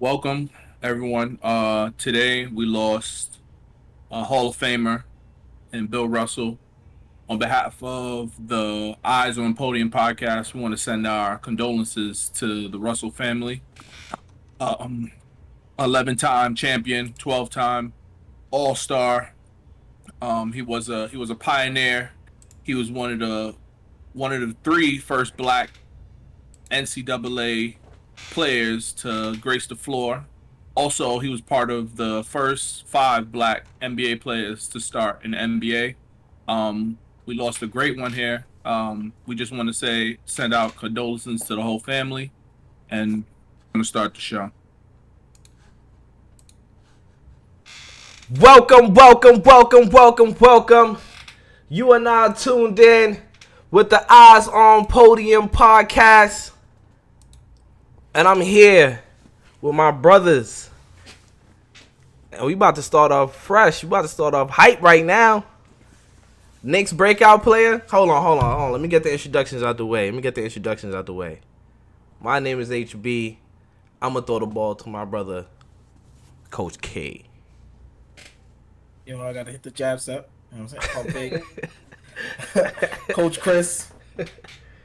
Welcome, everyone. Today we lost a Hall of Famer and Bill Russell. On behalf of the Eyes on Podium podcast, we want to send our condolences to the Russell family. Um, 11-time champion, 12-time All-Star. He was a pioneer. He was one of the three first black NCAA players to grace the floor. Also, he was part of the first five black NBA players to start in the NBA. We lost a great one here. We just want to send out condolences to the whole family, and I'm going to start the show. Welcome. You are now tuned in with the Eyes on Podium podcast. And I'm here with my brothers. And we about to start off fresh. We about to start off hype right now. Knicks breakout player. Hold on. Let me get the introductions out the way. My name is HB. I'm going to throw the ball to my brother, Coach K. I gotta hit the jabs up. You know what I'm saying? Big. Coach Chris,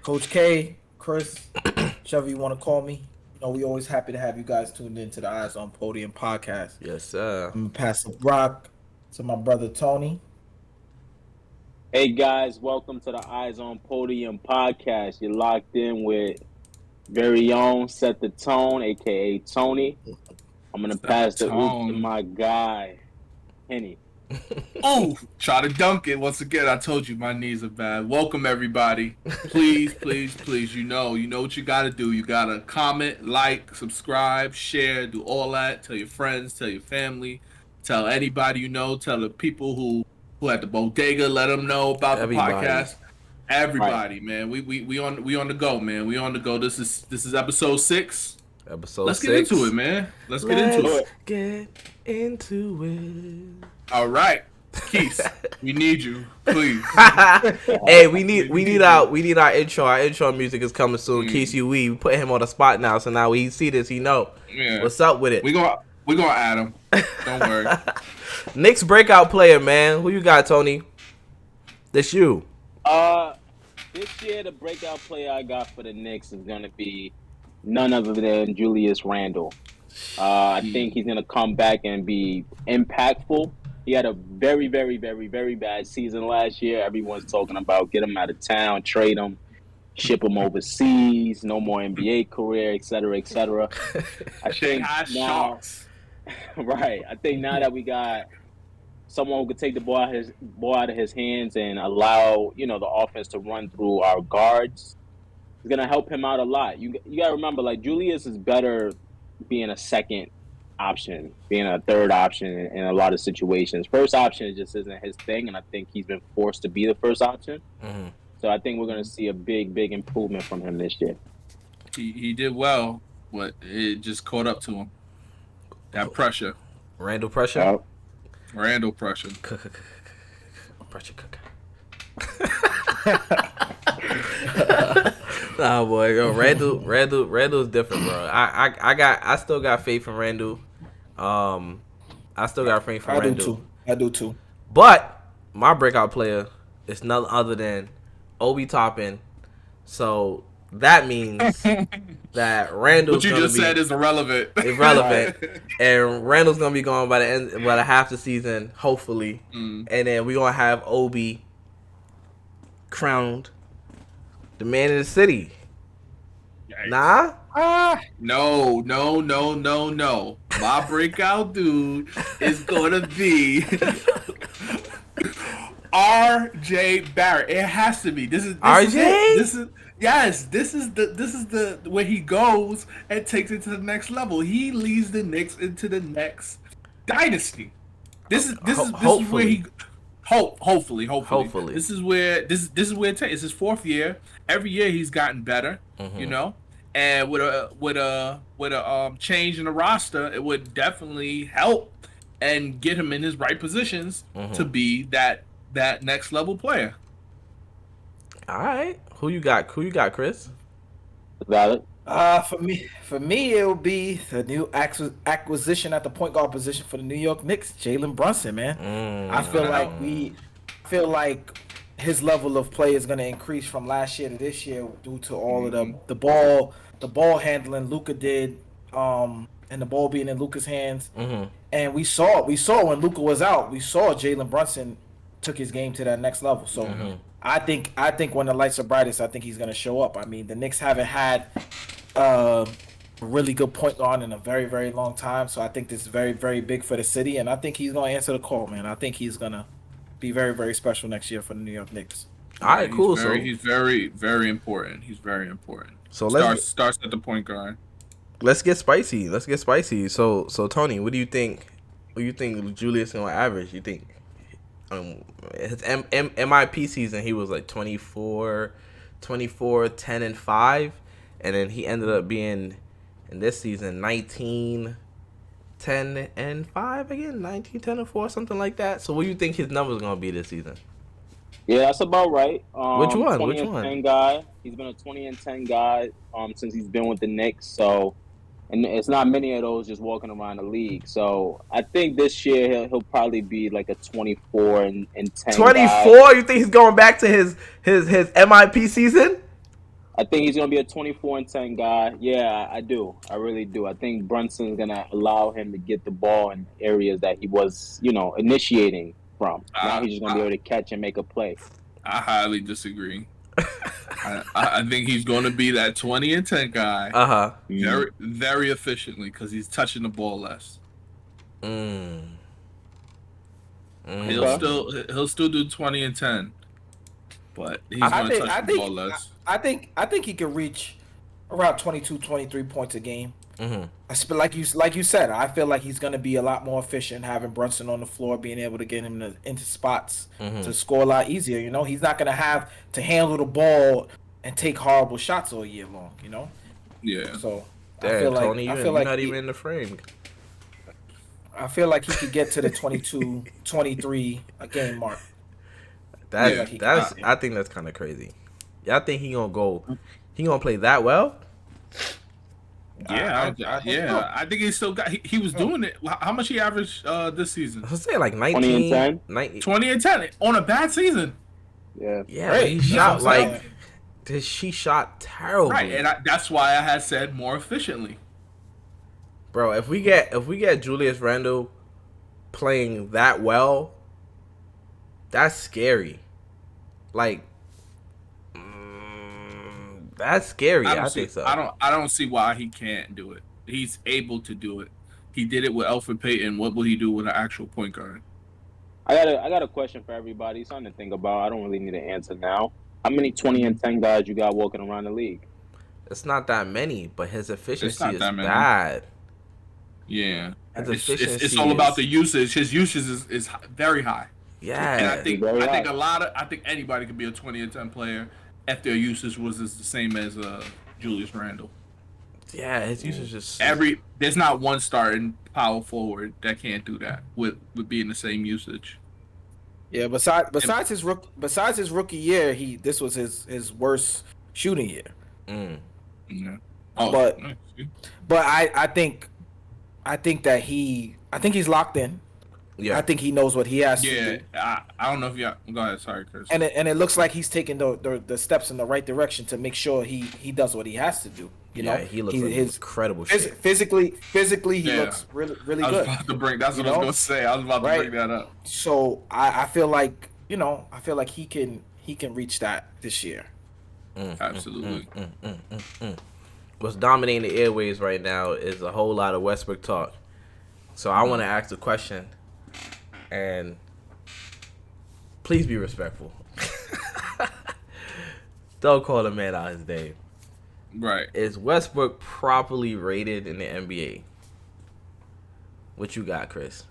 Coach K, Chris, whichever you want to call me. We always happy to have you guys tuned in to the Eyes on Podium podcast. Yes, sir. I'm gonna pass the rock to my brother Tony. Hey guys, welcome to the Eyes on Podium podcast. You're locked in with very own Set the Tone, aka Tony. I'm gonna pass the oop to my guy, Henny. Oh, try to dunk it. Once again, I told you my knees are bad. Welcome, everybody. Please. You know what you got to do. You got to comment, like, subscribe, share, do all that. Tell your friends, tell your family, tell anybody you know. Tell the people who at the bodega, let them know about the podcast. Everybody, right. Man. We on the go, man. We on the go. This is episode 6. Let's get into it, man. Let's get into it. All right, Keith, we need you, please. Hey, we need our intro. Our intro music is coming soon. Keith, we put him on the spot now, so now he see this, he know. Yeah. What's up with it? We gonna add him. Don't worry. Knicks breakout player, man. Who you got, Tony? This you. This year the breakout player I got for the Knicks is gonna be none other than Julius Randle. I think he's gonna come back and be impactful. He had a very, very, very, very bad season last year. Everyone's talking about get him out of town, trade him, ship him overseas, no more NBA career, et cetera, et cetera. I think now, right? I think now that we got someone who could take the ball out of his hands and allow the offense to run through our guards, it's gonna help him out a lot. You gotta remember, like, Julius is better being a second option, being a third option in a lot of situations. First option just isn't his thing, and I think he's been forced to be the first option. Mm-hmm. So I think we're going to see a big improvement from him this year. He did well, but it just caught up to him. That pressure. Randall pressure? Randall pressure. Pressure cooker. Nah, boy, yo, Randall's different, bro. I still got faith in Randall. I still got faith in Randall. I do too. But my breakout player is none other than Obi Toppin. So that means that Randall's what you just said is irrelevant. And Randall's gonna be gone by the half the season, hopefully. And then we're gonna have Obi crowned the man in the city. Yikes. Nah? No. My breakout dude is gonna be R.J. Barrett. It has to be. This is RJ. This is the where he goes and takes it to the next level. He leads the Knicks into the next dynasty. This is where he. Hopefully. This is where it takes. It's his 4th year. Every year he's gotten better. Mm-hmm. And with a change in the roster, it would definitely help and get him in his right positions to be that next level player. All right, who you got, Chris? Valid. For me, it will be the new acquisition at the point guard position for the New York Knicks, Jalen Brunson. Man, I feel like his level of play is going to increase from last year to this year due to all of the ball handling Luka did, and the ball being in Luka's hands. And we saw when Luka was out, we saw Jalen Brunson took his game to that next level. So I think when the lights are brightest, I think he's going to show up. I mean, the Knicks haven't had a really good point guard in a very, very long time. So I think this is very, very big for the city, and I think he's going to answer the call, man. I think he's going to be very, very special next year for the New York Knicks. All right, cool. He's very, very important. He's very important. So starts at the point guard. Let's get spicy. So Tony, what do you think? What do you think Julius is gonna average? You think his MIP season he was like 24, 10 and 5, and then he ended up being in this season 19, 10 and 5 again, 19, 10 and 4, something like that. So what do you think his numbers gonna be this season? Yeah, that's about right. Which one? 20 and 10 guy. He's been a 20 and 10 guy since he's been with the Knicks. So, and it's not many of those just walking around the league. So I think this year he'll probably be like a 24 and 10. 24? Guy. You think he's going back to his MIP season? I think he's gonna be a 24 and 10 guy. Yeah, I do. I really do. I think Brunson's gonna allow him to get the ball in areas that he was, initiating from. Now he's just gonna be able to catch and make a play. I highly disagree. I think he's going to be that 20 and 10 guy. Very, very efficiently because he's touching the ball less. He'll still do 20 and 10, but he's going to touch the ball less. I think he could reach around 22, 23 points a game. I feel like you said, I feel like he's going to be a lot more efficient having Brunson on the floor, being able to get him into spots to score a lot easier. He's not going to have to handle the ball and take horrible shots all year long. Yeah. So Damn, I feel like Tony, you're not even in the frame. I feel like he could get to the 22, 23 a game mark. I think that's kind of crazy. Y'all think he gonna play that well? Yeah, I think he still got. He was doing it. How much he averaged this season? I was saying like 19, 20 and 10. 19. 20 and 10 on a bad season. Yeah. Yeah, he shot she shot terribly. Right, and that's why I had said more efficiently. Bro, if we get Julius Randle playing that well, that's scary. Like, that's scary. I think so. I don't see why he can't do it. He's able to do it. He did it with Elfrid Payton. What will he do with an actual point guard? I got a question for everybody. Something to think about. I don't really need an answer now. How many 20 and 10 guys you got walking around the league? It's not that many, but his efficiency is bad. Yeah, it's all about the usage. His usage is very high. Yeah, and I think anybody could be a 20 and 10 player if their usage was the same as Julius Randle. Yeah, his usage is there's not one starting power forward that can't do that with being the same usage. Yeah, besides his rookie year, this was his worst shooting year. Yeah. But I think he's locked in. Yeah, I think he knows what he has to do. I don't know if you go ahead. Sorry, Chris. And it looks like he's taking the steps in the right direction to make sure he does what he has to do. You know, he looks like incredible. Physically, he looks really, really good. That's what I was going to say. I was about to bring that up. So I feel like he can reach that this year. Absolutely. What's dominating the airwaves right now is a whole lot of Westbrook talk. So I want to ask a question, and please be respectful. Don't call the man out his name. Right. Is Westbrook properly rated in the NBA? What you got, Chris?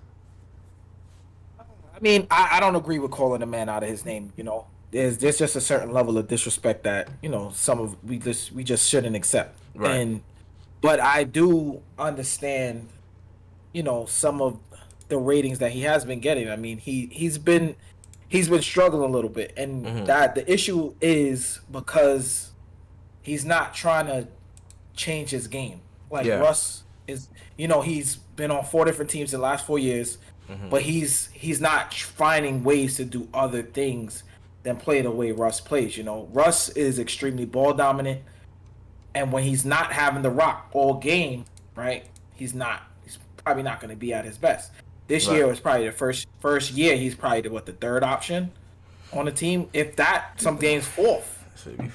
I mean, I don't agree with calling a man out of his name. There's just a certain level of disrespect that we just shouldn't accept. Right. But I do understand, some of the ratings that he has been getting. I mean, he's been struggling a little bit, and that the issue is because he's not trying to change his game. Like Yeah. Russ is, he's been on 4 different teams in the last 4 years, but he's not finding ways to do other things than play the way Russ plays. Russ is extremely ball dominant, and when he's not having the rock all game, right? He's probably not going to be at his best. This year was probably the first year he's probably the third option on the team. If that, some games fourth.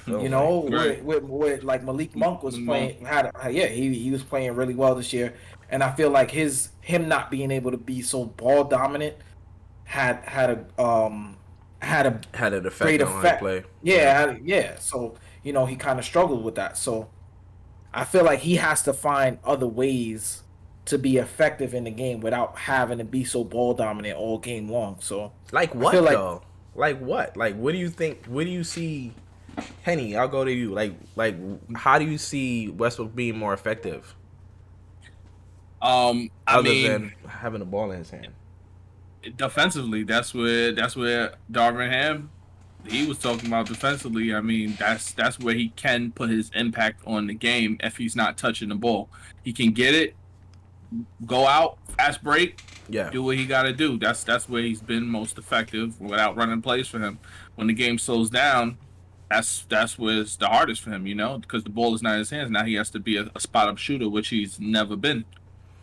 With like Malik Monk was playing, he was playing really well this year, and I feel like him not being able to be so ball dominant had an effect great on how he play. Yeah. So he kind of struggled with that. So I feel like he has to find other ways to be effective in the game without having to be so ball dominant all game long. So like what though? Like what? Like what do you think? What do you see? Henny, I'll go to you. Like, how do you see Westbrook being more effective? Other than having the ball in his hand. Defensively, that's where Darvin Ham, he was talking about defensively. I mean, that's where he can put his impact on the game if he's not touching the ball. He can get it, go out, fast break, do what he got to do. That's where he's been most effective without running plays for him. When the game slows down, that's where it's the hardest for him, because the ball is not in his hands. Now he has to be a spot up shooter, which he's never been.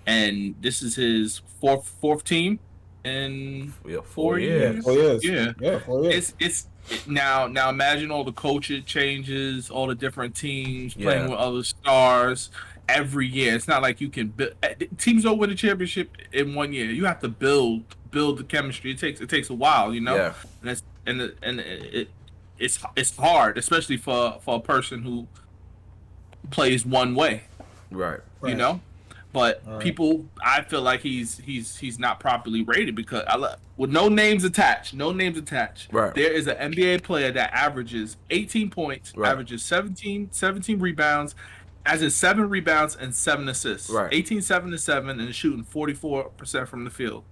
And this is his fourth team in 4 years. 4 years. Yeah, 4 years. It's now imagine all the coaching changes, all the different teams playing with other stars every year. It's not like you can build. Teams don't win a championship in 1 year. You have to build the chemistry. It takes a while, Yeah. And it's hard, especially for a person who plays one way, right? But people, I feel like he's not properly rated because with no names attached. Right. There is an NBA player that averages 18 points, averages 17 rebounds, has 7 rebounds and 7 assists. Right. 18, 7 to 7, and is shooting 44% from the field.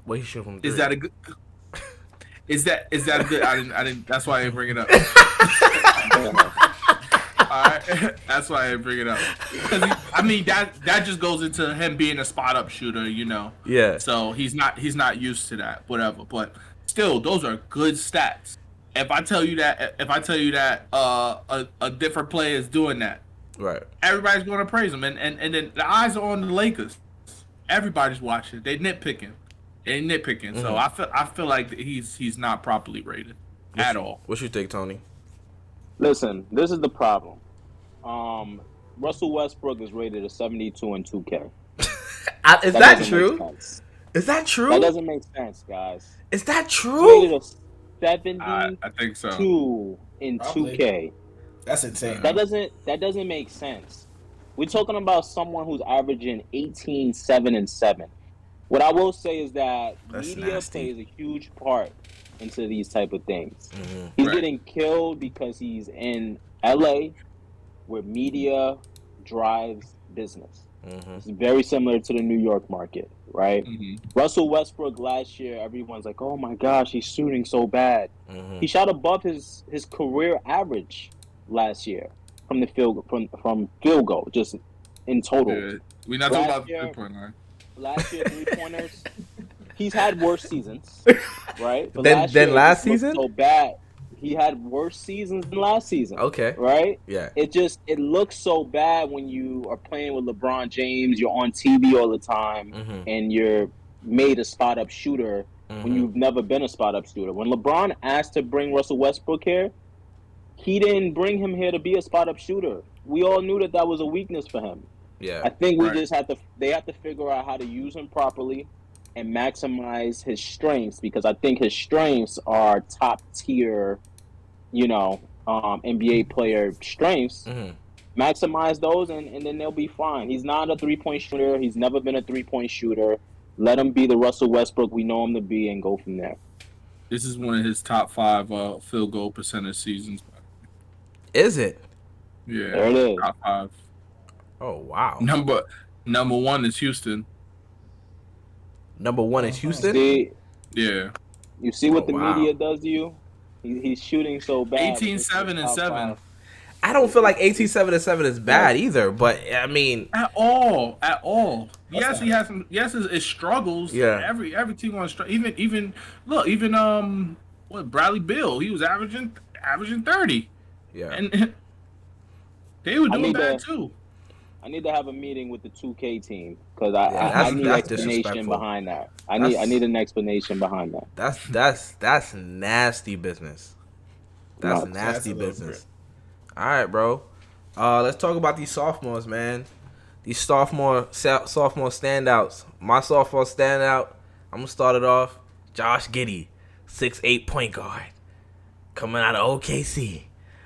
What he shooting from 3? Is that a good? Is that a good? I didn't. That's why I didn't bring it up. Alright, that's why I didn't bring it up. Because that just goes into him being a spot up shooter, Yeah. So he's not used to that, whatever. But still, those are good stats. If I tell you that a different player is doing that, right, everybody's going to praise him, and then the eyes are on the Lakers. Everybody's watching. They nitpicking. Mm-hmm. So I feel like he's not properly rated at all. What you think, Tony? Listen, this is the problem. Russell Westbrook is rated a 72 in 2K. Is that true? Is that true? That doesn't make sense, guys. Is that true? Rated a 72 I think so. in 2K. That's insane. That doesn't make sense. We're talking about someone who's averaging 18, 7, and 7. What I will say is that media plays a huge part into these type of things. Mm-hmm. He's getting killed because he's in LA, where media drives business. Mm-hmm. It's very similar to the New York market, right? Mm-hmm. Russell Westbrook last year, everyone's like, "Oh my gosh, he's shooting so bad." Mm-hmm. He shot above his career average last year from the field goal, just in total. Yeah. We're not talking about the 3-point line. Last year, 3-pointers. He's had worse seasons, right? But than last season? So bad. He had worse seasons than last season. Okay. Right? Yeah. It looks so bad when you are playing with LeBron James. You're on TV all the time, and you're made a spot up shooter when you've never been a spot up shooter. When LeBron asked to bring Russell Westbrook here, he didn't bring him here to be a spot up shooter. We all knew that was a weakness for him. Yeah. I think they have to figure out how to use him properly and maximize his strengths, because I think his strengths are top tier, NBA player strengths. Maximize those and then they'll be fine. He's not a 3-point shooter. He's never been a 3-point shooter. Let him be the Russell Westbrook we know him to be and go from there. This is one of his top 5 field goal percentage seasons. Is it? Yeah. There it is. Top 5. Oh wow. Number 1 is Houston. Number 1 is Houston? Yeah. You see what the media does to you? He's shooting so bad. 18, 7, and 7. I don't feel like 1877 is bad either, but I mean, At all. Yes, not he has some. Yes, it struggles. Yeah. Every team on struggle. Even look, even what Bradley Beal, he was averaging 30, yeah. and they were I doing need bad to too. I need to have a meeting with the 2K team because Yeah, I need that's explanation disrespectful. behind that. I need an explanation behind that. That's nasty business. That's Nuts. nasty a little business. All right, bro. Let's talk about these sophomores, man. These sophomore standouts. My sophomore standout. I'm gonna start it off. Josh Giddey, 6'8" point guard, coming out of OKC.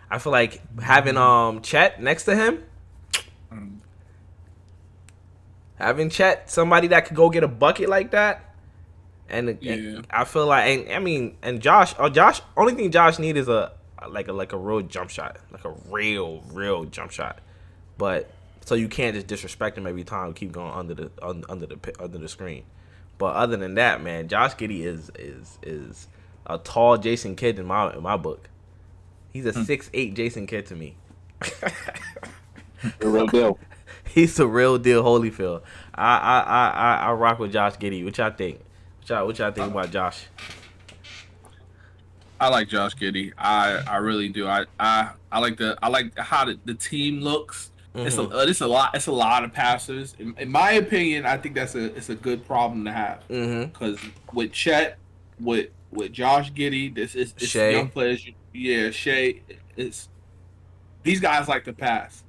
I feel like having Chet next to him. Having Chet, somebody that could go get a bucket like that, and I feel like, and Josh, only thing Josh need is a real jump shot, like a real jump shot, but so you can't just disrespect him every time. Keep going under the screen, but other than that, man, Josh Giddey is a tall Jason Kidd in my book. He's a 6'8" Jason Kidd to me. The real deal. He's the real deal, Holyfield. I rock with Josh Giddey. What y'all think? What y'all think about Josh? I like Josh Giddey. I really do. I like how the team looks. Mm-hmm. It's a lot of passers. In my opinion, I think it's a good problem to have. Because with Chet, with Josh Giddey, it's Shea. young players. Yeah, Shea. It's these guys like to pass,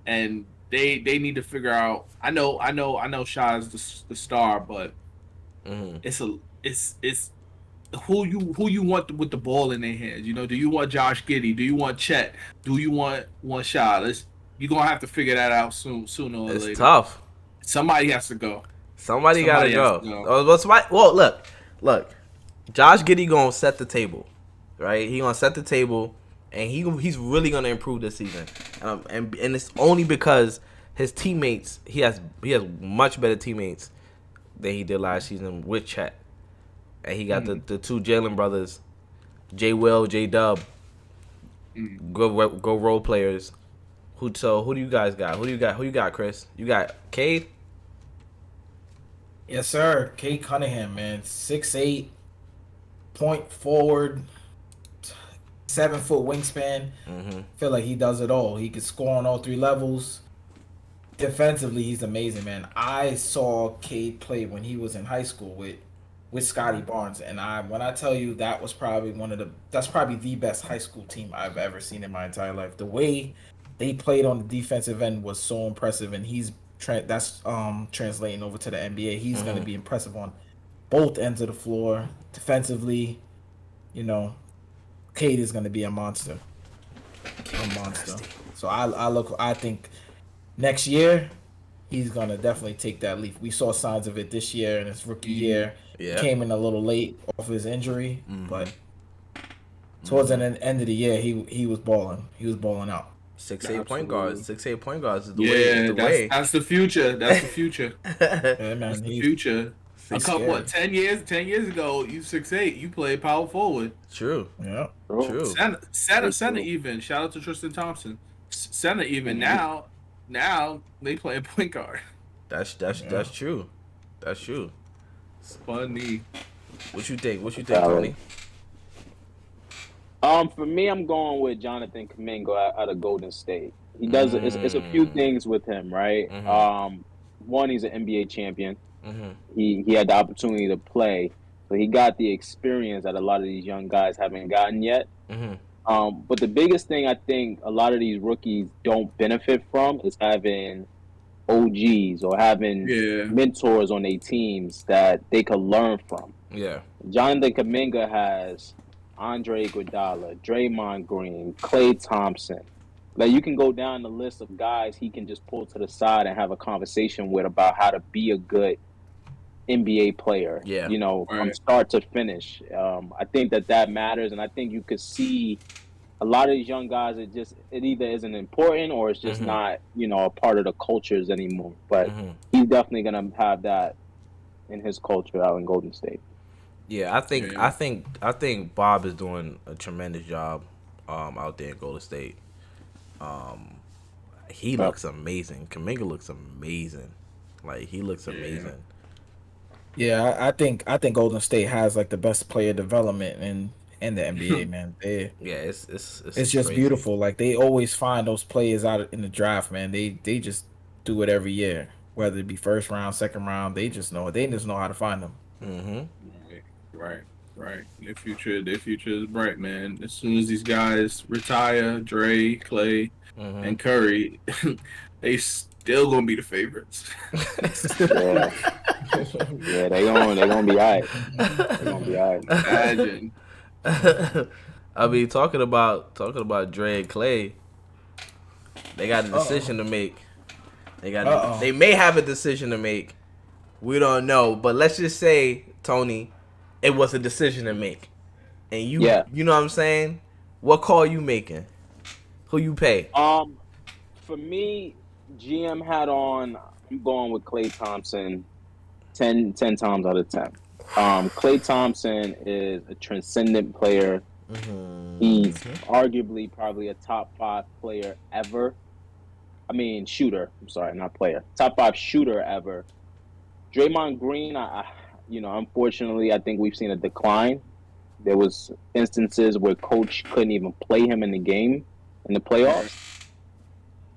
and they need to figure out. I know Shai is the star, but it's who you want with the ball in their hands. You know, do you want Josh Giddey? Do you want Chet? Do you want Shai? You're gonna have to figure that out sooner or later. It's tough. Somebody has to go. Somebody gotta has to go. Well, look. Josh Giddey gonna set the table, right? He gonna set the table, and he's really gonna improve this season. And it's only because his teammates, he has much better teammates than he did last season with Chet, and he got the two Jalen brothers, J Will, J Dub, go role players. Who do you guys got? Who you got, Chris? You got Cade? Yes, sir. Cade Cunningham, man, 6'8", point forward, 7-foot wingspan. Feel like he does it all. He can score on all three levels. Defensively, he's amazing, man. I saw Cade play when he was in high school with Scotty Barnes, and when I tell you that was probably that's probably the best high school team I've ever seen in my entire life. The way they played on the defensive end was so impressive, and that's translating over to the NBA. He's going to be impressive on both ends of the floor. Defensively, Cade is going to be a monster. So I think next year he's going to definitely take that leap. We saw signs of it this year in his rookie year. Yeah. He came in a little late off his injury, but towards the end of the year, he was balling. He was balling out. 6'8" point guards. 6'8" point guards is the way. That's the future. That's the future. Yeah, man, That's the future. A couple 10 years ago, you 6'8", you played power forward. True. Yeah. True. Center even. Shout out to Tristan Thompson. Center even now they play a point guard. That's true. That's true. It's funny. What you think, Tony? For me, I'm going with Jonathan Kuminga out of Golden State. He does it's a few things with him, right? One, he's an NBA champion. He had the opportunity to play, so he got the experience that a lot of these young guys haven't gotten yet. But the biggest thing I think a lot of these rookies don't benefit from is having OGs or having mentors on their teams that they could learn from. Yeah. Jonathan Kuminga has Andre Iguodala, Draymond Green, Klay Thompson. Like, you can go down the list of guys he can just pull to the side and have a conversation with about how to be a good NBA player. Yeah. From start to finish. I think that matters, and I think you could see a lot of these young guys. It either isn't important or it's just not a part of the cultures anymore. But he's definitely gonna have that in his culture out in Golden State. Yeah, I think Bob is doing a tremendous job out there in Golden State. He looks amazing. Kuminga looks amazing. Like, he looks amazing. Yeah, I think Golden State has like the best player development in the NBA, man. Yeah, it's It's just crazy. beautiful. Like they always find those players out in the draft, man. They just do it every year, whether it be first round, second round. They just know how to find them. Mm-hmm. Right. Their future is bright, man. As soon as these guys retire, Dre, Clay, and Curry, they still gonna be the favorites. Yeah, they gonna be alright. They gonna be alright. Imagine. I mean, talking about Dre and Clay, they got a decision to make. They may have a decision to make. We don't know, but let's just say, Tony, it was a decision to make, and you know what I'm saying. What call you making? Who you pay? For me, GM hat on. I'm going with Klay Thompson. 10 times out of 10. Klay Thompson is a transcendent player. He's arguably probably a top 5 player ever. I mean, shooter. I'm sorry, not player. Top 5 shooter ever. Draymond Green, unfortunately, I think we've seen a decline. There was instances where coach couldn't even play him in the game in the playoffs.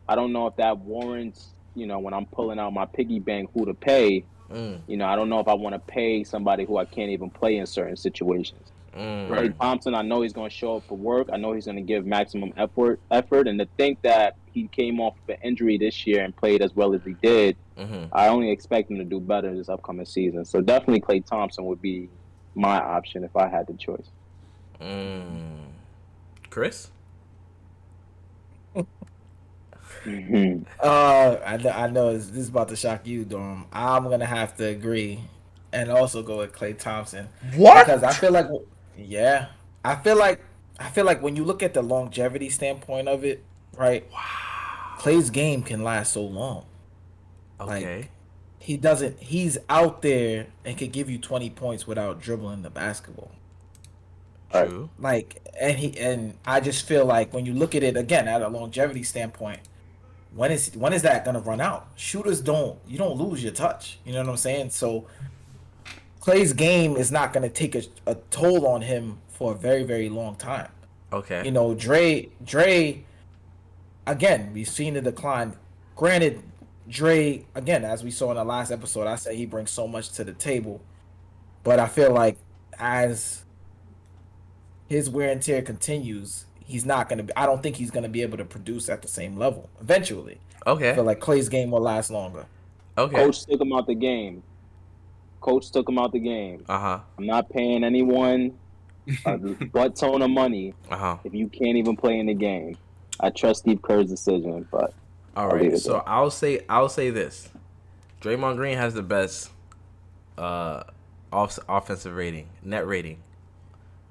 I don't know if that warrants, when I'm pulling out my piggy bank, who to pay. I don't know if I want to pay somebody who I can't even play in certain situations. Klay Thompson, I know he's going to show up for work. I know he's going to give maximum effort. And to think that he came off of an injury this year and played as well as he did, I only expect him to do better this upcoming season. So definitely Klay Thompson would be my option if I had the choice. Chris? I know this is about to shock you, Dorm. I'm gonna have to agree, and also go with Klay Thompson. What? Because I feel like, I feel like when you look at the longevity standpoint of it, right? Wow. Klay's game can last so long. Okay. Like, he's out there and could give you 20 points without dribbling the basketball. True. Like, and I just feel like when you look at it again at a longevity standpoint, when is that gonna run out? Shooters don't lose your touch. You know what I'm saying? So Klay's game is not gonna take a toll on him for a very, very long time. Okay. Dre again, we've seen the decline. Granted, Dre, again, as we saw in the last episode, I said he brings so much to the table. But I feel like as his wear and tear continues, I don't think he's gonna be able to produce at the same level eventually. Okay. I feel like Klay's game will last longer. Okay. Coach took him out the game. I'm not paying anyone a butt ton of money if you can't even play in the game. I trust Steve Kerr's decision, but all right. So I'll say this: Draymond Green has the best offensive rating, net rating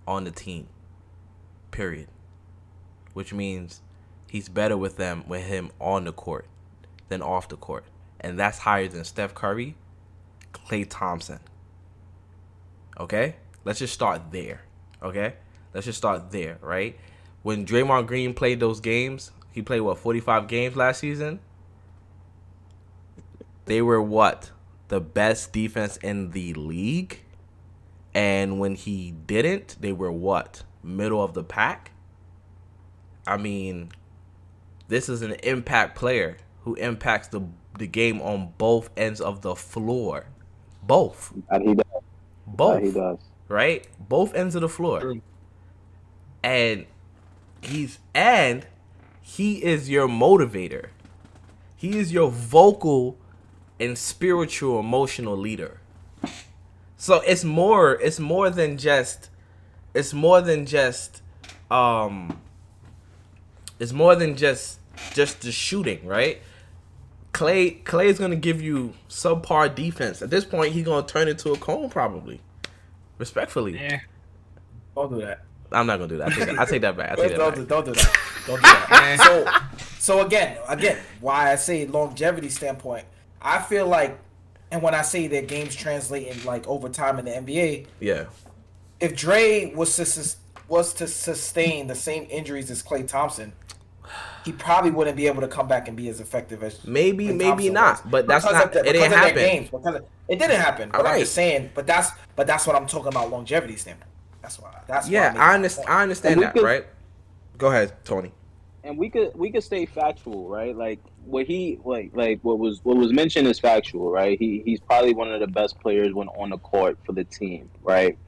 on the team. Period. Which means he's better with him on the court than off the court, and that's higher than Steph Curry, Klay Thompson. Okay, let's just start there. Right? When Draymond Green played those games, he played 45 games last season. They were the best defense in the league, and when he didn't, they were middle of the pack. I mean, this is an impact player who impacts the game on both ends of the floor. Both. And he does. Both. He does. Right? Both ends of the floor. True. And he is your motivator. He is your vocal and spiritual emotional leader. So it's more than just the shooting, right? Clay's gonna give you subpar defense. At this point, he's gonna turn into a cone probably. Respectfully. Yeah. Don't do that. I'm not gonna do that. I take that back. Don't do that. Don't do that. So again, why I say longevity standpoint, I feel like, and when I say their games translate in like over time in the NBA, yeah. If Dre was to sustain the same injuries as Klay Thompson, he probably wouldn't be able to come back and be as effective as Maybe Klay maybe Thompson not, was but that's because not. of It didn't their happen. games. It didn't happen. All But I'm right. just saying. But that's what I'm talking about longevity standpoint. That's why. That's why. Yeah, I understand. I understand And we that, could- right? Go ahead, Tony. And we could stay factual, right? Like what he like what was mentioned is factual, right? He's probably one of the best players when on the court for the team, right?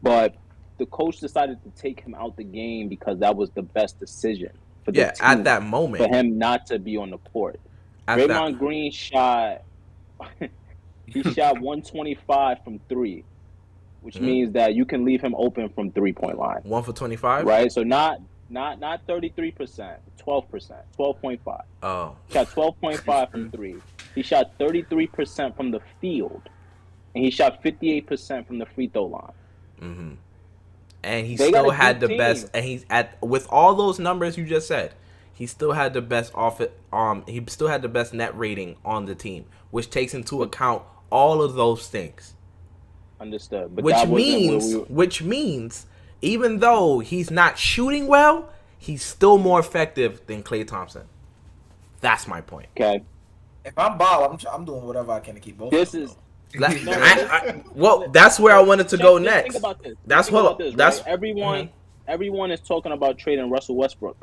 But the coach decided to take him out the game because that was the best decision for the Yeah, team, at that for moment. him not to be on the court. At Draymond that. Green shot he shot 125 from 3, which means that you can leave him open from 3-point line. 1 for 25. Right? So not 33%, 12%, 12.5. Oh. He shot 12.5 from 3. He shot 33% from the field, and he shot 58% from the free throw line. Mm-hmm. And he They got still a had the good best. team. And he's at with all those numbers you just said. He still had the best he still had the best net rating on the team, which takes into account all of those things. Understood. But Which that wasn't where means, we were. which means, even though he's not shooting well, he's still more effective than Klay Thompson. That's my point. Okay. If I'm Ball, I'm doing whatever I can to keep both. This of them, is Well, that's where I wanted to go Just next. Think about this. That's Think what. about this, That's right? Everyone is talking about trading Russell Westbrook.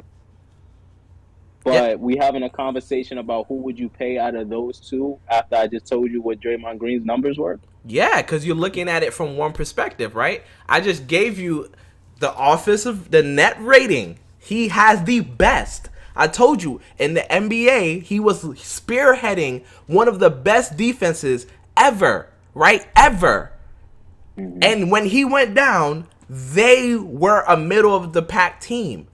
But Yeah. we having a conversation about who would you pay out of those two after I just told you what Draymond Green's numbers were? Yeah, because you're looking at it from one perspective, right? I just gave you the net rating. He has the best. I told you in the NBA, he was spearheading one of the best defenses ever, right? Ever. Mm-hmm. And when he went down, they were a middle of the pack team.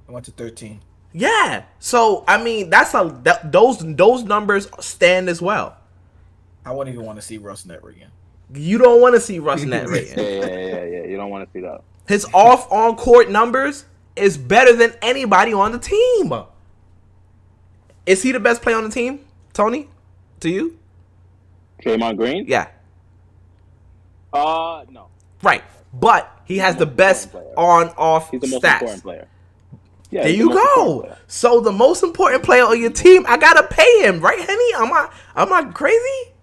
I went to 13. Yeah. So I mean, those numbers stand as well. I wouldn't even want to see Russ net again. You don't want to see Russ net rating. Yeah. You don't want to see that. His on court numbers is better than anybody on the team. Is he the best player on the team, Tony? To you? Draymond Green? Yeah. No. Right. But he has the best on-off He's the most stats. important player. Yeah, There he's you the most important go. player. So the most important player on your team, I gotta pay him, right, Henny? Am I crazy?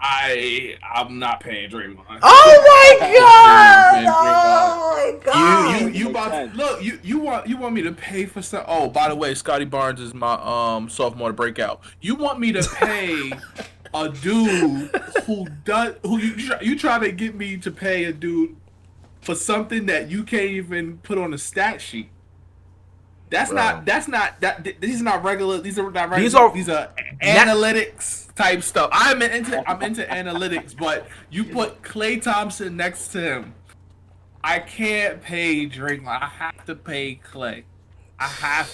I'm not paying Draymond. Oh my god! Man, Oh my god! You about look, you want me to pay for some? Oh, by the way, Scotty Barnes is my sophomore breakout. You want me to pay a dude who you try to get me to pay a dude for something that you can't even put on a stat sheet? These are not regular. These are analytics type stuff. I'm into analytics, but you put Klay Thompson next to him. I can't pay Draymond. I have to pay Klay. I have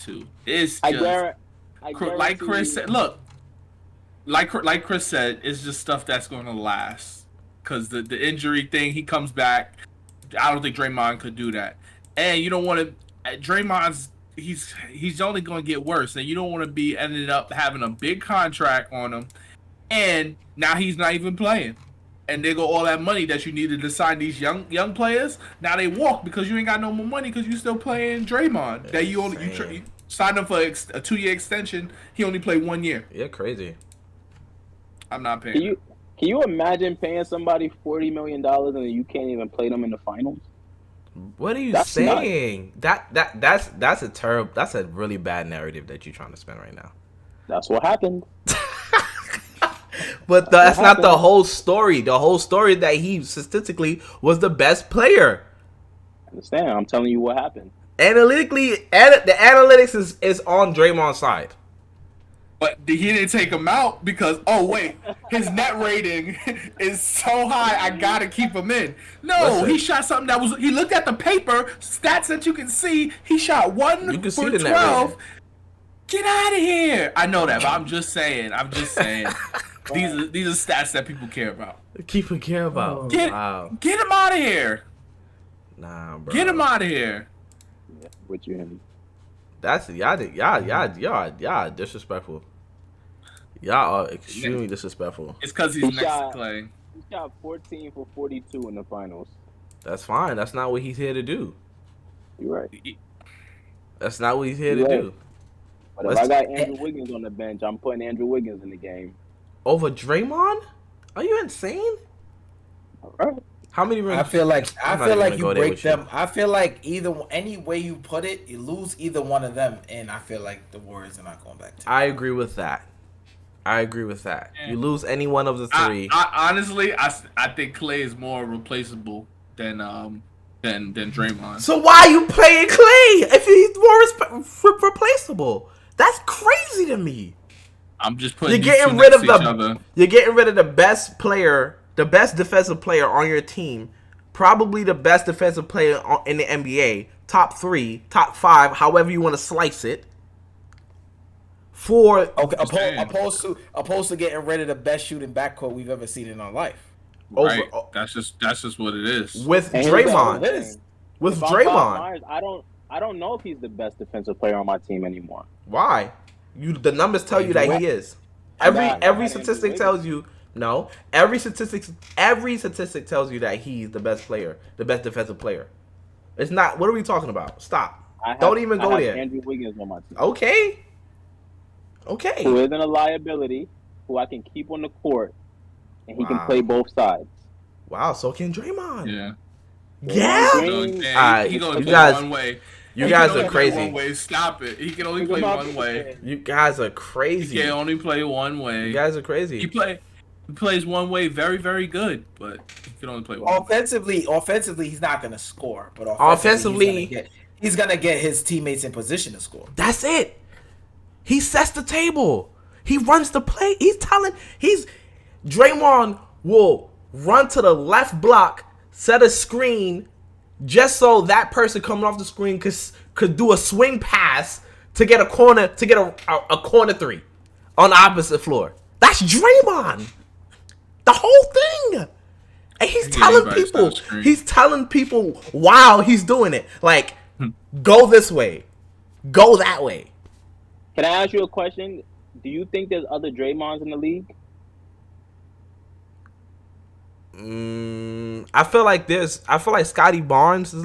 to. It's just like Chris said. Look, like Chris said, it's just stuff that's going to last. Because the injury thing, he comes back. I don't think Draymond could do that. And you don't want to. Draymond's he's only going to get worse, and you don't want to be ended up having a big contract on him, and now he's not even playing. And they go all that money that you needed to sign these young players. Now they walk because you ain't got no more money because you still playing Draymond. That you signed him for a 2-year extension. He only played 1 year. You're crazy. I'm not paying. Can you imagine paying somebody $40 million and you can't even play them in the finals? What are you saying? That's a really bad narrative that you're trying to spin right now. That's what happened. But that's not the whole story. The whole story that he statistically was the best player. I understand. I'm telling you what happened. Analytically, the analytics is on Draymond's side. But he didn't take him out because, oh wait, his net rating is so high, I gotta keep him in. No, Listen. he shot something that was. He looked at the paper stats that you can see. He shot 1 You can for see the net 12. rating. Get out of here! I know that, but I'm just saying. These are stats that people care about. Keep him care about. Get him out of here! Nah, bro. Get him out of here! Yeah, with you and That's y'all disrespectful. Y'all are extremely disrespectful. It's because he's next to Clay. He shot 14 for 42 in the finals. That's fine. That's not what he's here to do. You're right. That's not what he's here to Right. do. But if Let's I got Andrew Wiggins on the bench, I'm putting Andrew Wiggins in the game. Over Draymond? Are you insane? All right. How many rings? I feel like I'm not even you gonna go there break with them. I feel like any way you put it, you lose either one of them, and I feel like the Warriors are not going back to. I agree with that. You lose any one of the three. I honestly, I think Clay is more replaceable than Draymond. So why are you playing Clay if he's more replaceable? That's crazy to me. I'm just putting You're getting rid of the best player, the best defensive player on your team, probably the best defensive player in the NBA, top 3, top 5, however you want to slice it. For Opposed to getting rid of the best shooting backcourt we've ever seen in our life. Right. That's just what it is. With And Draymond. With if I'm Bob Draymond. Myers, I don't know if he's the best defensive player on my team anymore. Why? The numbers tell you that he is. Every statistic tells you no. Every statistic tells you that he's the best player, the best defensive player. It's not. What are we talking about? Stop. Don't even go there. Andrew Wiggins on my team. Okay. Who isn't a liability, who I can keep on the court, and he can play both sides. Wow. So can Draymond. Yeah. Yeah. He you play guys, one way. You guys are crazy. One way. Stop it. He can only play one way. You guys are crazy. He can only play one way. You guys are crazy. He plays one way very, very good, but he can only play one Offensively, he's not going to score. But offensively, he's going to get his teammates in position to score. That's it. He sets the table. He runs the play. Draymond will run to the left block, set a screen, just so that person coming off the screen could do a swing pass to get a corner a corner 3 on the opposite floor. That's Draymond. The whole thing. And he's telling people while he's doing it, like, go this way, go that way. Can I ask you a question? Do you think there's other Draymonds in the league? I feel like Scotty Barnes is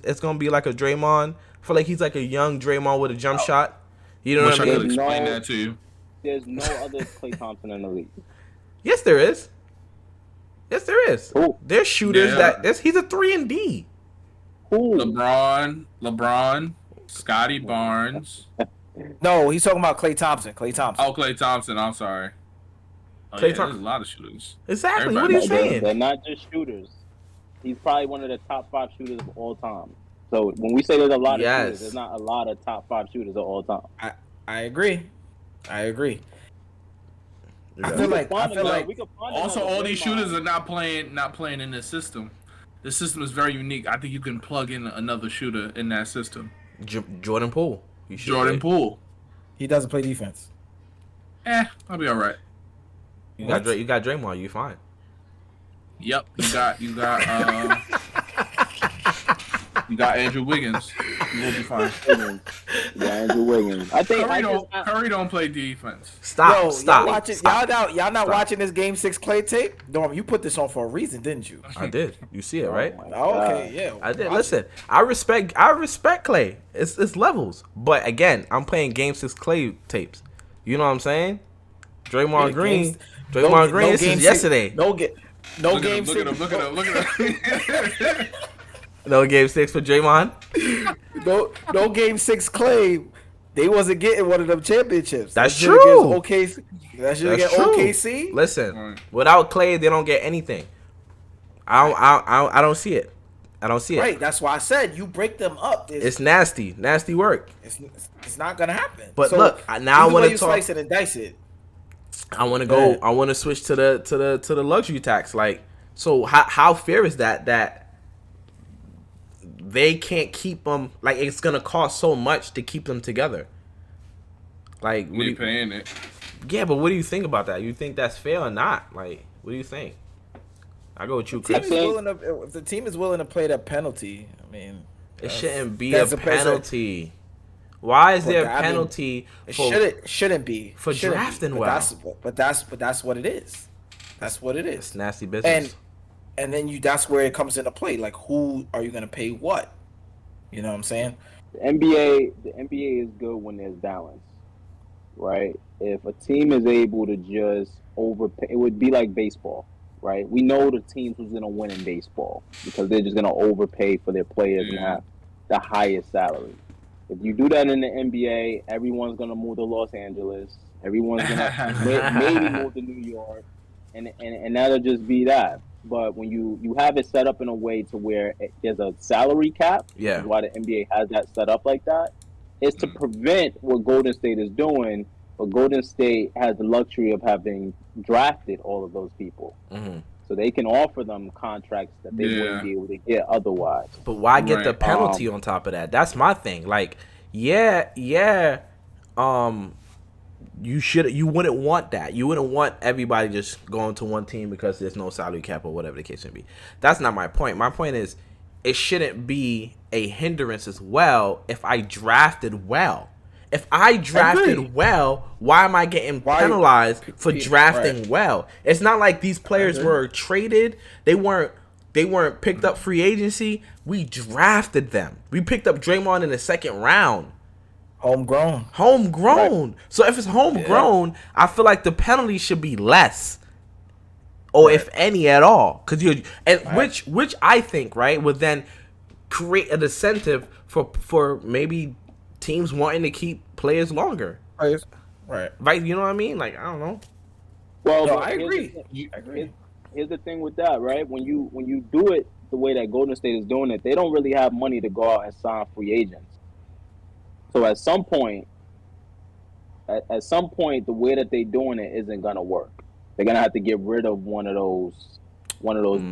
it's gonna be like a Draymond. I feel like he's like a young Draymond with a jump shot. You know what I mean? I could explain that to you. There's no other Klay Thompson in the league. Yes, there is. Who? There's shooters he's a 3-and-D. Who? LeBron, Scotty Barnes. No, he's talking about Klay Thompson. Oh, Klay Thompson. I'm sorry. There's a lot of shooters. Exactly. What are you saying? They're not just shooters. He's probably one of the top 5 shooters of all time. So when we say there's a lot of shooters, there's not a lot of top 5 shooters of all time. I agree. I feel like also all these shooters are not playing in this system. The system is very unique. I think you can plug in another shooter in that system. Jordan Poole. Poole. He doesn't play defense. I'll be all right. You got Draymond. You fine. Yep. You got Andrew Wiggins. You will be fine. Yeah, Andrew Wiggins. I think Curry don't play defense. Stop. Y'all not watching this Game 6 Clay tape? Norm, you put this on for a reason, didn't you? I did. You see it, right? Okay, yeah. I did. Listen, I respect Clay. It's levels. But again, I'm playing Game 6 Clay tapes. You know what I'm saying? Draymond Green. This is yesterday. Look at him. No Game 6 for Draymond. No Game 6 Clay. They wasn't getting one of them championships. That's true. That should get OKC. Listen, without Clay, they don't get anything. I don't see it. Right. That's why I said you break them up. It's nasty work. It's not gonna happen. But so, look, now I want to talk. Slice it and dice it. I want to go. I want to switch to the luxury tax. Like, so how fair is that they can't keep them? Like, it's gonna cost so much to keep them together. Like, we paying it. Yeah, but what do you think about that? You think that's fair or not? Like, what do you think? I go with you, Chris. If the team is willing to play that penalty, I mean, it shouldn't be a penalty. Why is there a penalty? It shouldn't be for drafting well. But that's what it is. That's what it is. It's nasty business. And then that's where it comes into play. Like, who are you gonna pay what? You know what I'm saying? The NBA is good when there's balance, right? If a team is able to just overpay, it would be like baseball, right? We know the teams who's going to win in baseball because they're just going to overpay for their players and Yeah. have the highest salary. If you do that in the NBA, everyone's going to move to Los Angeles. Everyone's going to maybe move to New York, and that'll just be that. But when you have it set up in a way to where there's a salary cap, which Yeah. is why the NBA has that set up like that, is to prevent what Golden State is doing. But Golden State has the luxury of having drafted all of those people, so they can offer them contracts that they wouldn't be able to get otherwise. But why get the Right. penalty on top of that? That's my thing. Like, yeah. You wouldn't want that. You wouldn't want everybody just going to one team because there's no salary cap or whatever the case may be. That's not my point. My point is it shouldn't be a hindrance as well if I drafted well. If I drafted well, why am I getting penalized for drafting well? It's not like these players were traded. They weren't picked up free agency. We drafted them. We picked up Draymond in the second round. Homegrown. Right. So if it's homegrown, I feel like the penalty should be less, or if any at all, because which I think would then create an incentive for maybe teams wanting to keep players longer. Right. You know what I mean? Like, I don't know. Well, No, I agree. Here's the thing with that, right? When you do it the way that Golden State is doing it, they don't really have money to go out and sign free agents. So at some point, the way that they're doing it isn't gonna work. They're gonna have to get rid of one of those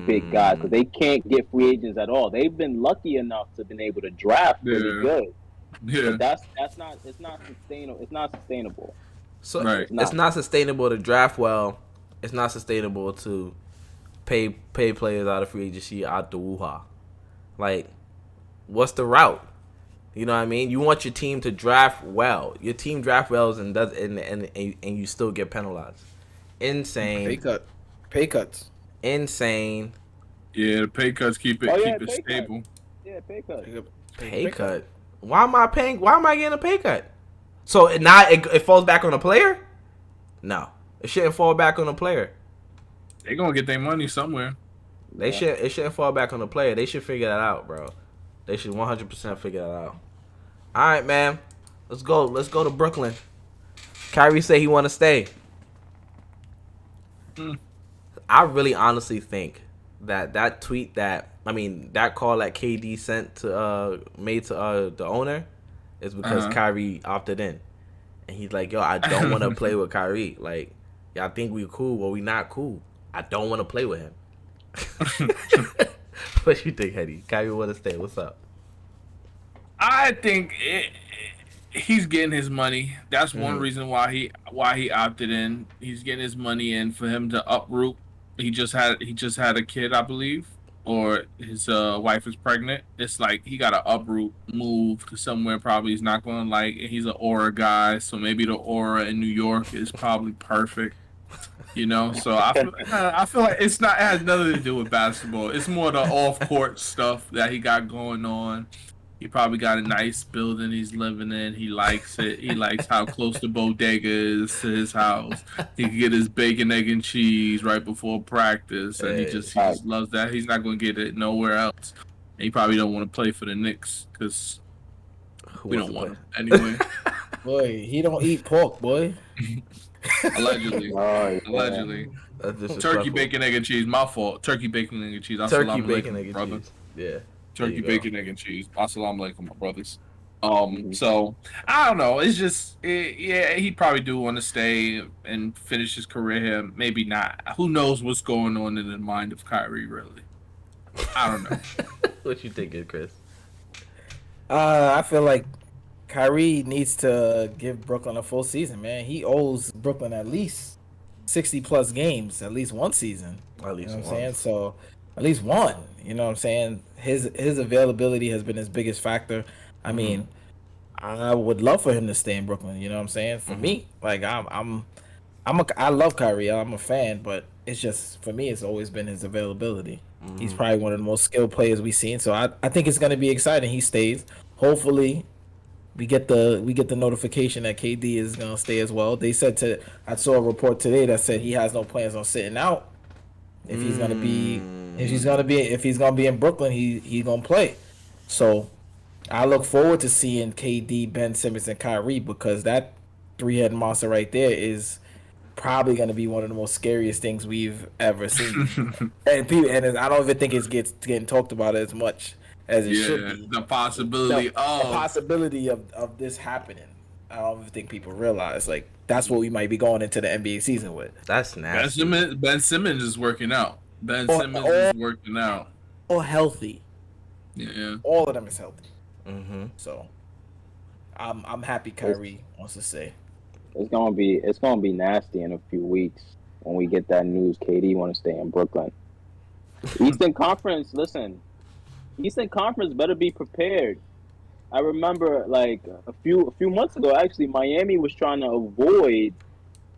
big guys because they can't get free agents at all. They've been lucky enough to been able to draft really good. Yeah. But it's not sustainable. It's not sustainable. So Right. it's not sustainable to draft well. It's not sustainable to pay players out of free agency out the woo-ha. Like, what's the route? You know what I mean? You want your team to draft well. Your team draft well and you still get penalized. Insane. Pay cuts. Insane. Yeah, the pay cuts keep it stable. Yeah, pay cut. Pay cut. Why am I getting a pay cut? So now it falls back on the player? No. It shouldn't fall back on the player. They're gonna get their money somewhere. It shouldn't fall back on the player. They should figure that out, bro. They should 100% figure that out. All right, man. Let's go. Let's go to Brooklyn. Kyrie said he want to stay. I really honestly think that tweet that call that KD sent to made to the owner is because Kyrie opted in. And he's like, yo, I don't want to play with Kyrie. Like, y'all think we cool? Well, we not cool. I don't want to play with him. What you think, Hetty? Kyrie want to stay. What's up? I think he's getting his money. That's one reason why he opted in. He's getting his money in for him to uproot. He just had a kid, I believe, or his wife is pregnant. It's like he got to uproot, move to somewhere probably he's not going to like. And he's an aura guy, so maybe the aura in New York is probably perfect. You know, so I feel like it has nothing to do with basketball. It's more the off court stuff that he got going on. He probably got a nice building he's living in. He likes it. He likes how close the bodega is to his house. He can get his bacon, egg, and cheese right before practice, and he just loves that. He's not going to get it nowhere else. And he probably don't want to play for the Knicks because we don't want him anyway. Boy, he don't eat pork, boy. Allegedly. Allegedly. Turkey, bacon, egg, and cheese. My fault. Turkey, bacon, egg, and cheese. Turkey, bacon, egg, and brother. cheese. Yeah. Turkey, bacon, egg, and cheese. Assalamu alaikum, my brothers. So I don't know. It's just, he probably do want to stay and finish his career here. Maybe not. Who knows what's going on in the mind of Kyrie? Really, I don't know. What you thinking, Chris? I feel like Kyrie needs to give Brooklyn a full season, man. He owes Brooklyn at least 60 plus games, at least one season. At least you know one. what I'm saying? So at least one. You know what I'm saying? His availability has been his biggest factor. I mean, I would love for him to stay in Brooklyn. You know what I'm saying? For me, like I love Kyrie. I'm a fan, but it's just for me, it's always been his availability. He's probably one of the most skilled players we've seen. So I think it's going to be exciting. He stays. hopefully we get the notification that KD is gonna stay as well. They said I saw a report today that said he has no plans on sitting out. If he's gonna be in Brooklyn, he's gonna play. So I look forward to seeing KD, Ben Simmons, and Kyrie because that three-head monster right there is probably gonna be one of the most scariest things we've ever seen. and I don't even think it's getting talked about as much as it should be. The possibility The possibility of this happening. I don't even think people realize like that's what we might be going into the NBA season with. That's nasty. Ben Simmons is working out. Ben Simmons is working out. All healthy. Yeah. All of them is healthy. Mm-hmm. So I'm happy Kyrie wants to say. It's gonna be nasty in a few weeks when we get that news. KD want to stay in Brooklyn. Eastern Conference, listen. Eastern Conference better be prepared. I remember like a few months ago, actually, Miami was trying to avoid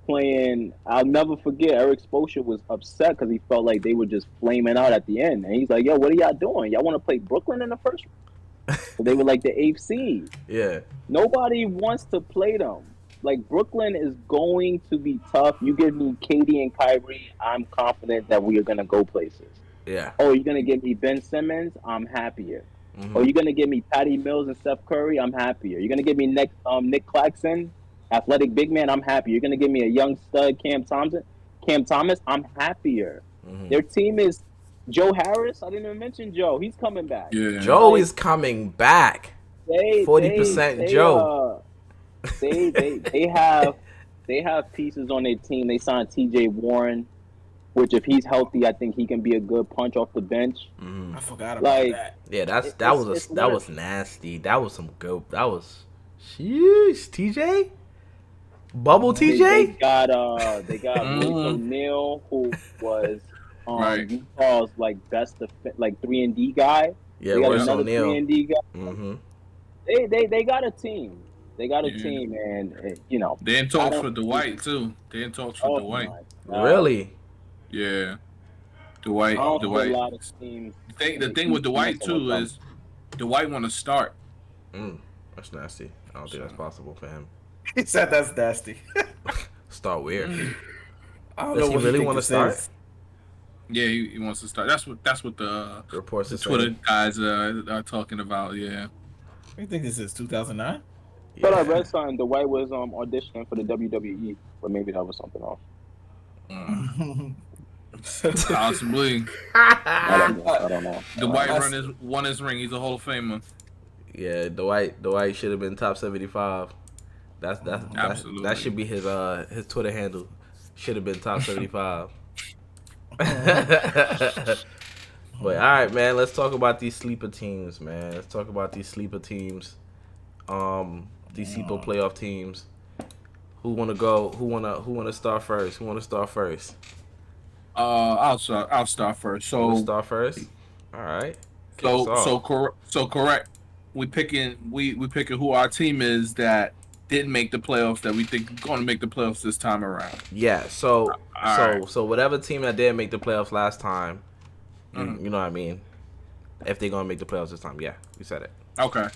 playing. I'll never forget. Eric Spoelstra was upset because he felt like they were just flaming out at the end, and he's like, "Yo, what are y'all doing? Y'all want to play Brooklyn in the first?" So they were like the 8th seed. Yeah. Nobody wants to play them. Like Brooklyn is going to be tough. You give me KD and Kyrie, I'm confident that we are gonna go places. Yeah. Oh, you're gonna give me Ben Simmons, I'm happier. Mm-hmm. Oh, you're gonna give me Patty Mills and Steph Curry, I'm happier. You're gonna give me Nick Claxton, athletic big man, I'm happier. You're gonna give me a young stud Cam Thomas, I'm happier. Mm-hmm. Their team is Joe Harris. I didn't even mention Joe. He's coming back. Yeah. Joe is coming back. 40% Joe. They have pieces on their team. They signed T.J. Warren, which if he's healthy, I think he can be a good punch off the bench. Mm-hmm. I forgot about that. Yeah, that was nasty. That was some goat. That was sheesh. TJ, bubble TJ. They got Royce O'Neal, who was Right. Utah's like best 3-and-D guy. Yeah, they got Royce another O'Neal. 3-and-D guy. Mm-hmm. They got a team. They got a team, and you know They in talks for Dwight too. They in talks for Dwight. Really? Yeah. Dwight. A lot of teams. The thing with Dwight too is Dwight want to start. That's nasty. I don't think that's possible for him. He said that's nasty. Start where? I don't Does know he what really think want to this start? is. Yeah, he wants to start. That's what the Reports the are Twitter saying. guys are talking about. Yeah. What do you think this is? 2009? But I read something. Dwight was auditioning for the WWE, but maybe that was something else. Possibly. I don't know. Dwight won his ring. He's a Hall of Famer. Yeah, Dwight should have been top 75. Absolutely. That should be his Twitter handle. Should have been top 75. But all right, man. Let's talk about these sleeper teams, man. Let's talk about these sleeper teams. These sleeper playoff teams. Who wanna go? Who wanna start first? I'll start first. You wanna start first? All right. So correct. We picking who our team is that didn't make the playoffs that we think going to make the playoffs this time around. Yeah. So right. whatever team that didn't make the playoffs last time, you know what I mean. If they're gonna make the playoffs this time, yeah, you said it. Okay.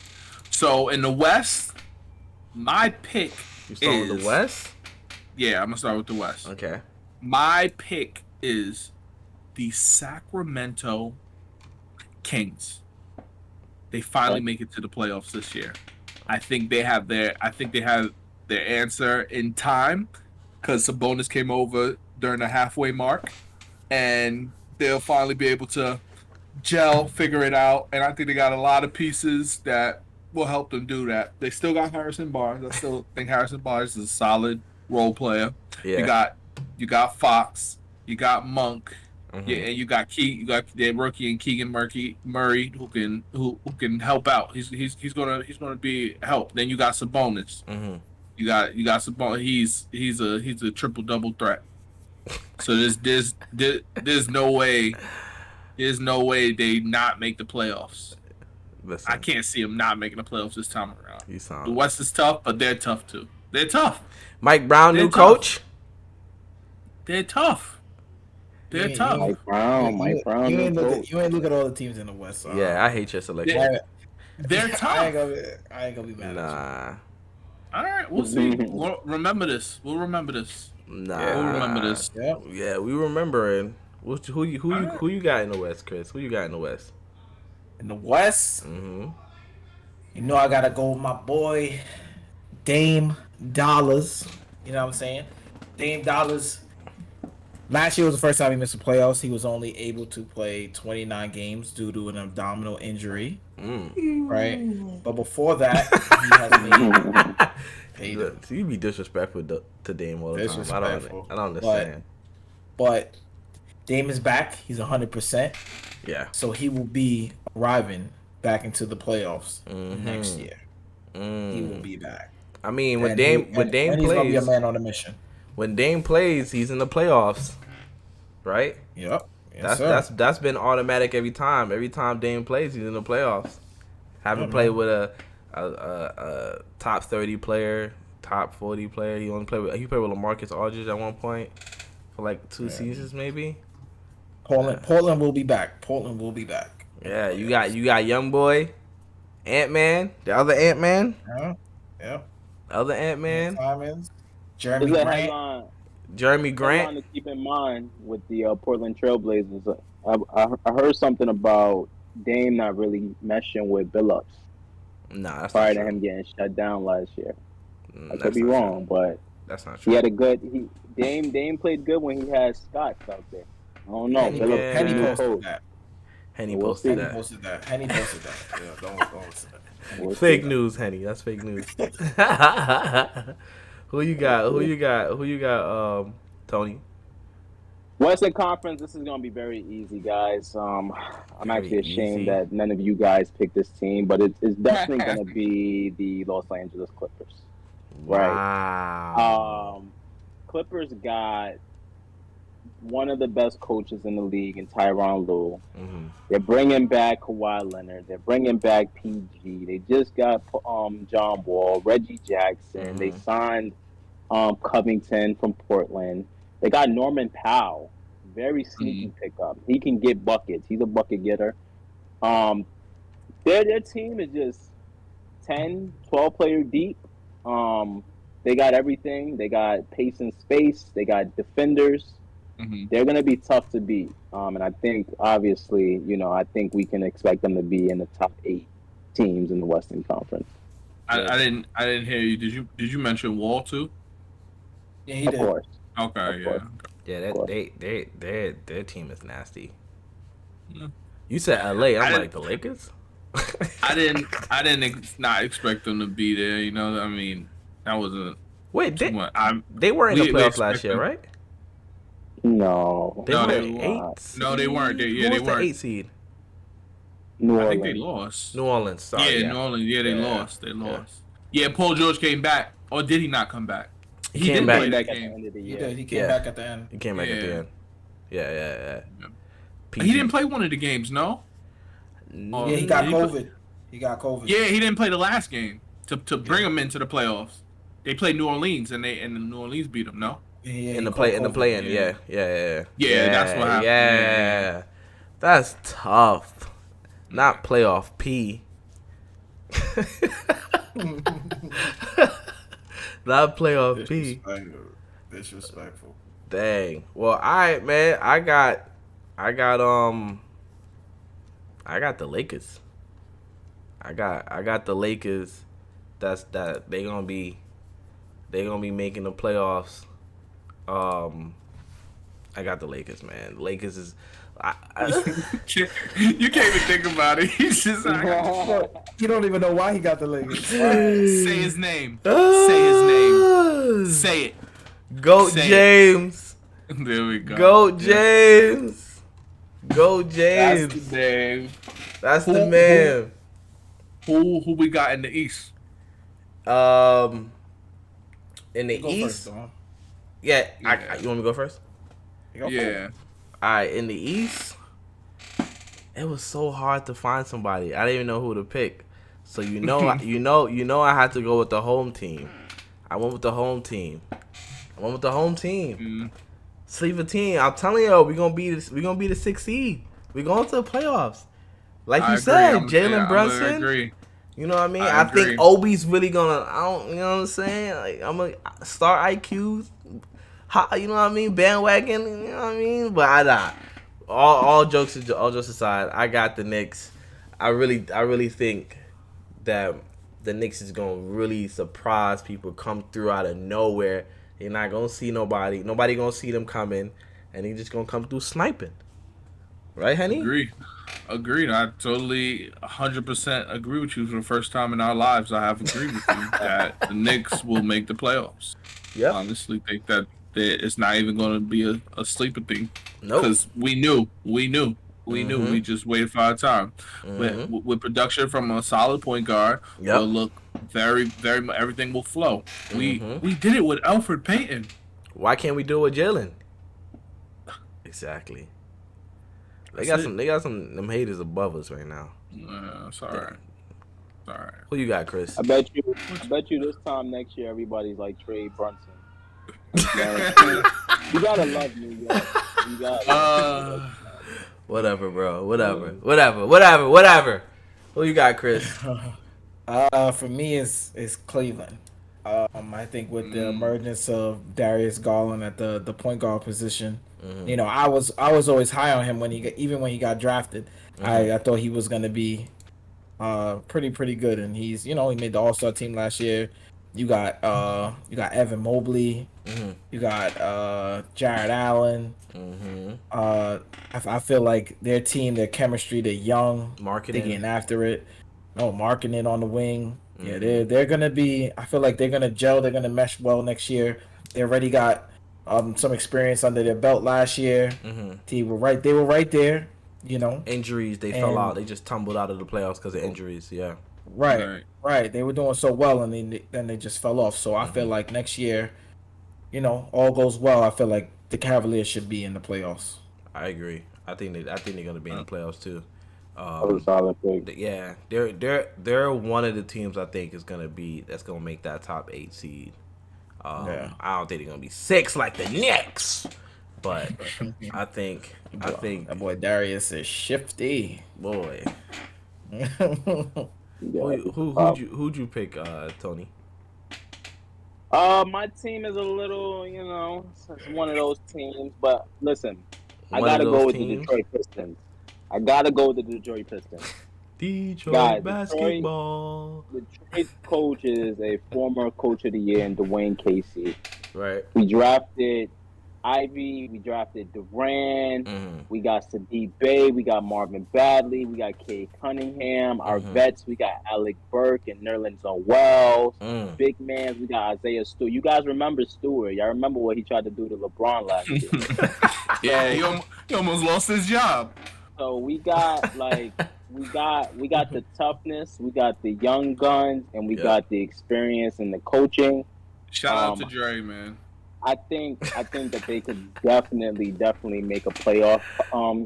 So in the West, my pick You start with the West? Yeah, I'm gonna start with the West. Okay. My pick is the Sacramento Kings. They finally make it to the playoffs this year. I think they have their answer in time because Sabonis came over during the halfway mark, and they'll finally be able to gel, figure it out, and I think they got a lot of pieces that will help them do that. They still got Harrison Barnes. I still think Harrison Barnes is a solid role player. Yeah. You got Fox, you got Monk, yeah, and you got their rookie and Keegan Murray who can help out. He's gonna be help. Then you got Sabonis. You got Sabonis. He's a triple double threat. So there's no way they not make the playoffs. Listen, I can't see them not making the playoffs this time around. the The West is tough, but they're tough too. They're tough. Mike Brown, They're new tough. coach. They're tough. They're tough. Mike Brown. You ain't look at all the teams in the West. Yeah, I hate your selection. They're I tough. ain't gonna be mad. Nah. All right, we'll see. We'll remember this. We'll remember this. Nah. We'll remember this. Yep. Yeah, we remembering. Who you got in the West, Chris? Who you got in the West? In the West, Mm-hmm. you know I gotta go with my boy Dame Dollars. You know what I'm saying? Dame Dollars. Last year was the first time he missed the playoffs. He was only able to play 29 games due to an abdominal injury. Right? But before that, he has paid him. So you be disrespectful to Dame all the time. Disrespectful. I don't understand. But Dame is back. He's 100%. Yeah. So he will be arriving back into the playoffs next year. He will be back. I mean, when And Dame he's gonna be a plays, man on a mission. when Dame plays, he's in the playoffs, right? Yep. Yes, sir. That's been automatic every time. Every time Dame plays, he's in the playoffs. Haven't played with a top 30 player, top 40 player. He played with LaMarcus Aldridge at one point for like 2 seasons maybe. Portland will be back. Portland will be back. Yeah, you got young boy, Ant-Man, the other Ant-Man, Yeah. other Ant-Man, Simons, There's Jeremy a Grant. headline, Jeremy headline Grant. to keep in mind with the Portland Trailblazers. I heard something about Dame not really meshing with Billups Nah, that's prior not to true. him getting shut down last year. I That's could be not wrong, true. but That's not he true. had a good. Dame played good when he had Scott out there. I don't know. Henny, Billups Henny new posted coach. that. Henny We'll posted see. that. Henny posted that. Yeah, don't say that. We'll Fake see. news, Henny. That's fake news. Who you got? Tony. Western Conference. This is gonna be very easy, guys. I'm actually Very ashamed easy. that none of you guys picked this team, but it's definitely gonna be the Los Angeles Clippers. Right. Wow. Clippers got one of the best coaches in the league in Tyronn Lue. Mm-hmm. They're bringing back Kawhi Leonard. They're bringing back PG. They just got John Wall, Reggie Jackson. Mm-hmm. They signed Covington from Portland. They got Norman Powell, very sneaky pickup. He can get buckets. He's a bucket getter. Their team is just 10, 12 player deep. They got everything. They got pace and space. They got defenders. They're going to be tough to beat. And I think, obviously, I think we can expect them to be in the top 8 teams in the Western Conference. I didn't hear you. Did you mention Wall too? Yeah, he Of did. course. Okay, Of yeah. course. Yeah, their team is nasty. Yeah. You said LA. I'm like the Lakers. I didn't not expect them to be there. I mean, that wasn't Wait, too much. they were in the we playoffs last expect year, them- right? No. They No, were they eight. No, they weren't. They Who was weren't. the 8 seed? New I think they Orleans. lost. New Orleans. Sorry, New Orleans. Yeah, they Yeah. lost. They lost. Yeah, Paul George came back, or did he not come back? He He came didn't back. play that At the game. end of the He year. did. He came Yeah. back at the end. He came back at the Yeah. end. Yeah. He didn't play one of the games, no. No. Yeah, he got he- COVID. He got COVID. Yeah, he didn't play the last game to bring him into the playoffs. They played New Orleans, and the New Orleans beat them. No. Yeah, in the he caught COVID. play-in. yeah. Yeah, that's what happened. Yeah. That's tough. Not playoff P. Not playoff P. Disrespectful. Dang. Well, all right, man. I got the Lakers. I got the Lakers. That they gonna be making the playoffs. I got the Lakers, man. Lakers is. You can't even think about it. He's just You don't even know why he got the Lakers. say his name. Say his name. Say it. Goat Say it. James. There we go. Goat James. Goat That's James. the name. That's the Who- man. Who we got in the East? In the Go East, first, Dawn. yeah. Yeah. You want me to go first? You go Yeah. All right. In the East, it was so hard to find somebody. I didn't even know who to pick. So you know, I had to go with the home team. I went with the home team. Sleeper team. I'm telling you, we're gonna be the 6th seed. We're going to the playoffs. Like I you agree. said, I Jalen Brunson. agree. You know what I mean? I I think agree. Obi's really gonna. You know what I'm saying? Like, I'm gonna start IQs. You know what I mean? Bandwagon. You know what I mean? But I not. All jokes aside, I got the Knicks. I really think that the Knicks is gonna really surprise people, come through out of nowhere. You're not gonna see nobody. Nobody gonna see them coming, and they just gonna come through sniping. Right, Henny? Agreed. I totally 100% agree with you. For the first time in our lives, I have agreed with you that the Knicks will make the playoffs. Yep. I honestly think that it's not even going to be a sleeper thing. Nope. Because we knew. We just waited for our time. With production from a solid point guard, will look very, very. Everything will flow. We did it with Alfred Payton. Why can't we do it with Jalen? Exactly. They got some them haters above us right now. It's all right. All right. Who you got, Chris? I bet you this time next year everybody's like Trey Brunson. You gotta love New York. You gotta Whatever, bro. Whatever. Who you got, Chris? For me, it's Cleveland. I think with the emergence of Darius Garland at the point guard position, you know, I was always high on him when he got drafted. I thought he was gonna be pretty good, and he made the All-Star team last year. You got Evan Mobley, you got Jared Allen. I feel like their team, their chemistry, they're young, Marketing. they're getting after it. No, marketing on the wing. Yeah, they're gonna be. I feel like they're gonna gel. They're gonna mesh well next year. They already got some experience under their belt last year. They were right there. You know, Injuries. They fell out. They just tumbled out of the playoffs because of injuries. Yeah. Right. They were doing so well, and then they just fell off. So I feel like next year, all goes well. I feel like the Cavaliers should be in the playoffs. I agree. I think they're gonna be in the playoffs too. solid pick. Yeah, they're one of the teams I think that's gonna make that top 8 seed. I don't think they're gonna be 6 like the Knicks, but I think that boy Darius is shifty. Boy. Yeah. Who'd you pick, Tony? My team is a little, it's one of those teams. But listen, I gotta go with the Detroit Pistons. Detroit basketball. Detroit coach is a former coach of the year in Dwayne Casey. Right. We drafted Ivy. We drafted Durant. We got Sadiq Bey. We got Marvin Bagley. We got Kay Cunningham. Our vets, we got Alec Burke and Nerlens Wells. Big man, we got Isaiah Stewart. You guys remember Stewart? Y'all remember what he tried to do to LeBron last year? Yeah, he almost lost his job. So we got we got the toughness, we got the young guns, and we got the experience and the coaching. Shout out to Dre, man. I think that they could definitely make a playoff,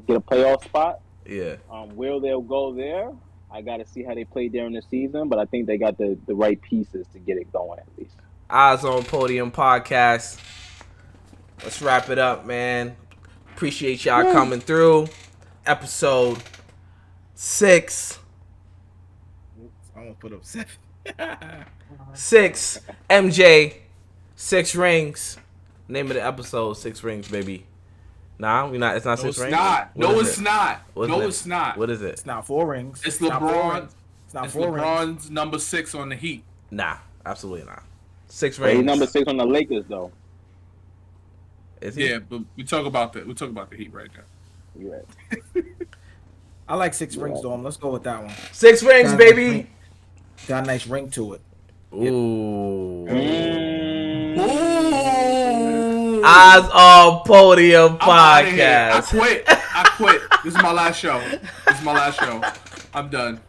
get a playoff spot. Yeah. Where they'll go there, I got to see how they play during the season, but I think they got the right pieces to get it going at least. Eyes on Podium podcast. Let's wrap it up, man. Appreciate y'all coming through. Episode 6. I'm gonna put up 7. 6. MJ. 6 rings. Name of the episode, 6 rings, baby. Nah, we're not. It's not 6 rings. It's not. It's not. What is it? It's not 4 rings. It's LeBron. It's not it's 4 rings. LeBron's number 6 on the Heat. Nah, absolutely not. 6 He's rings. number 6 on the Lakers, though. Is he? Yeah, but we talk about the Heat right now. You're right. I like 6 rings, Dom. Let's go with that one. 6 rings, baby. Got a nice ring to it. Ooh. Ooh. Eyes on Podium podcast. I quit. This is my last show. I'm done.